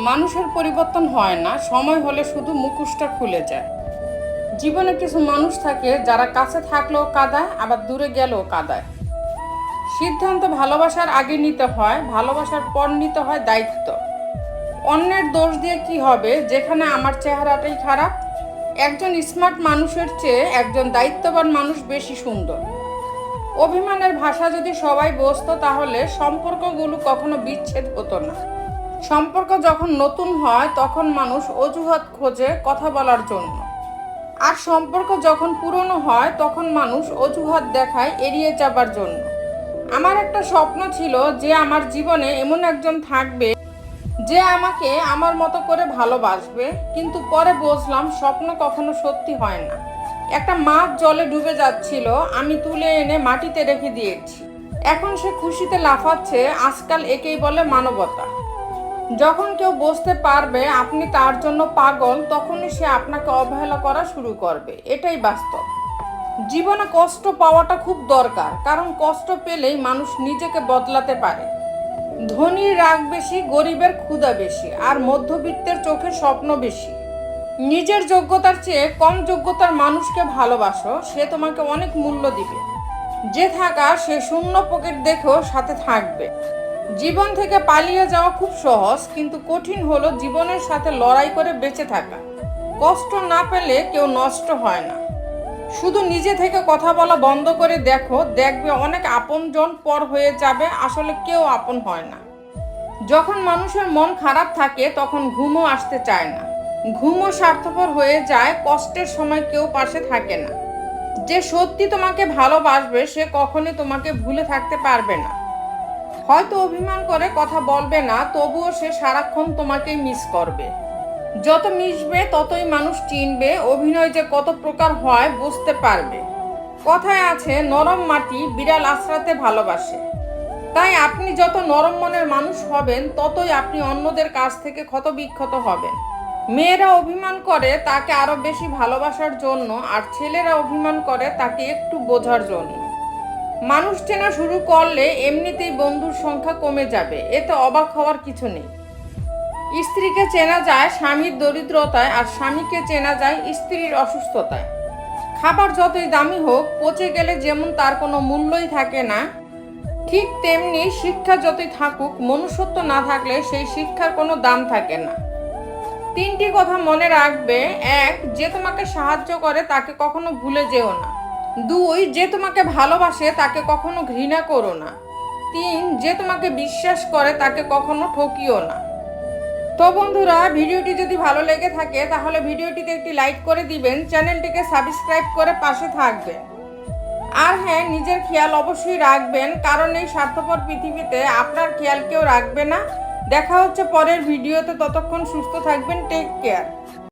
মানুষের পরিবর্তন হয় না, সময় হলে শুধু মুখোশটা খুলে যায়। জীবনে কিছু মানুষ থাকে যারা কাছে থাকলেও কাঁদায়, আবার দূরে গেলেও কাঁদায়। সিদ্ধান্ত ভালোবাসার আগে নিতে হয়, ভালোবাসার পর নিতে হয় দায়িত্ব। অন্যের দোষ দিয়ে কি হবে, যেখানে আমার চেহারাটাই খারাপ। একজন স্মার্ট মানুষের চেয়ে একজন দায়িত্ববান মানুষ বেশি সুন্দর। অভিমানের ভাষা যদি সবাই বুঝতো তাহলে সম্পর্কগুলো কখনো বিচ্ছেদ হতো না। সম্পর্ক যখন নতুন হয় তখন মানুষ অজুহাত খোঁজে কথা বলার জন্য, আর সম্পর্ক যখন পুরনো হয় তখন মানুষ অজুহাত দেখায় এড়িয়ে যাবার জন্য। আমার একটা স্বপ্ন ছিল যে আমার জীবনে এমন একজন থাকবে যে আমাকে আমার মতো করে ভালোবাসবে, কিন্তু পরে বুঝলাম স্বপ্ন কখনো সত্যি হয় না। একটা মাছ জলে ডুবে যাচ্ছিল, আমি তুলে এনে মাটিতে রেখে দিয়েছি। এখন সে খুশিতে লাফাচ্ছে। আজকাল একেই বলে মানবতা। যখন কেউ বুঝতে পারবে আপনি তার জন্য পাগল, তখনই সে আপনাকে অবহেলা করা শুরু করবে। এটাই বাস্তব। জীবনে কষ্ট পাওয়াটা খুব দরকার, কারণ কষ্ট পেলেই মানুষ নিজেকে বদলাতে পারে। ধনীর রাগ বেশি, গরিবের ক্ষুধা বেশি, আর মধ্যবিত্তের চোখে স্বপ্ন বেশি। নিজের যোগ্যতার চেয়ে কম যোগ্যতার মানুষকে ভালোবাসো, সে তোমাকে অনেক মূল্য দিবে। যে থাকা সে শূন্য পকেট দেখেও সাথে থাকবে। জীবন থেকে পালিয়ে যাওয়া খুব সহজ, কিন্তু কঠিন হলো জীবনের সাথে লড়াই করে বেঁচে থাকা। কষ্ট না পেলে কেউ নষ্ট হয় না। শুধু নিজে থেকে কথা বলা বন্ধ করে দেখবে অনেক আপনজন পর হয়ে যাবে। আসলে কেউ আপন হয় না। যখন মানুষের মন খারাপ থাকে তখন ঘুমও আসতে চায় না। ঘুমও স্বার্থপর হয়ে যায়। কষ্টের সময় কেউ পাশে থাকে না। যে সত্যি তোমাকে ভালোবাসবে সে কখনোই তোমাকে ভুলে থাকতে পারবে না। হয়তো অভিমান করে কথা বলবে না, তবুও সে সারাক্ষণ তোমাকেই মিস করবে। যত মিশবে ততই মানুষ চিনবে, অভিনয় যে কত প্রকার হয় বুঝতে পারবে। কথায় আছে, নরম মাটি বিড়াল আছড়াতে ভালোবাসে। তাই আপনি যত নরম মনের মানুষ হবেন ততই আপনি অন্যদের কাছ থেকে ক্ষতবিক্ষত হবেন। মেয়েরা অভিমান করে তাকে আরো বেশি ভালোবাসার জন্য, আর ছেলেরা অভিমান করে তাকে একটু বোঝার জন্য। মানুষ চেনা শুরু করলে এমনিতেই বন্ধুর সংখ্যা কমে যাবে, এতে অবাক হওয়ার কিছু নেই। স্ত্রীকে চেনা যায় স্বামীর দরিদ্রতায়, আর স্বামীকে চেনা যায় স্ত্রীর অসুস্থতায়। খাবার যতই দামি হোক, পচে গেলে যেমন তার কোনো মূল্যই থাকে না, ঠিক তেমনি শিক্ষা যতই থাকুক, মনুষ্যত্ব না থাকলে সেই শিক্ষার কোনো দাম থাকে না। 3টি কথা মনে রাখবে। 1, যে তোমাকে সাহায্য করে তাকে কখনো ভুলে যেও না। 2, যে তোমাকে ভালোবাসে তাকে কখনো ঘৃণা করো না। 3, যে তোমাকে বিশ্বাস করে তাকে কখনো ঠকিও না। তো বন্ধুরা, ভিডিওটি যদি ভালো লেগে থাকে তাহলে ভিডিওটিতে একটি লাইক করে দিবেন, চ্যানেলটিকে সাবস্ক্রাইব করে পাশে থাকবেন। আর হ্যাঁ, নিজের খেয়াল অবশ্যই রাখবেন, কারণ এই স্বার্থপর পৃথিবীতে আপনার খেয়াল কেউ রাখবে না। দেখা হচ্ছে পরের ভিডিওতে, ততক্ষণ সুস্থ থাকবেন। Take care.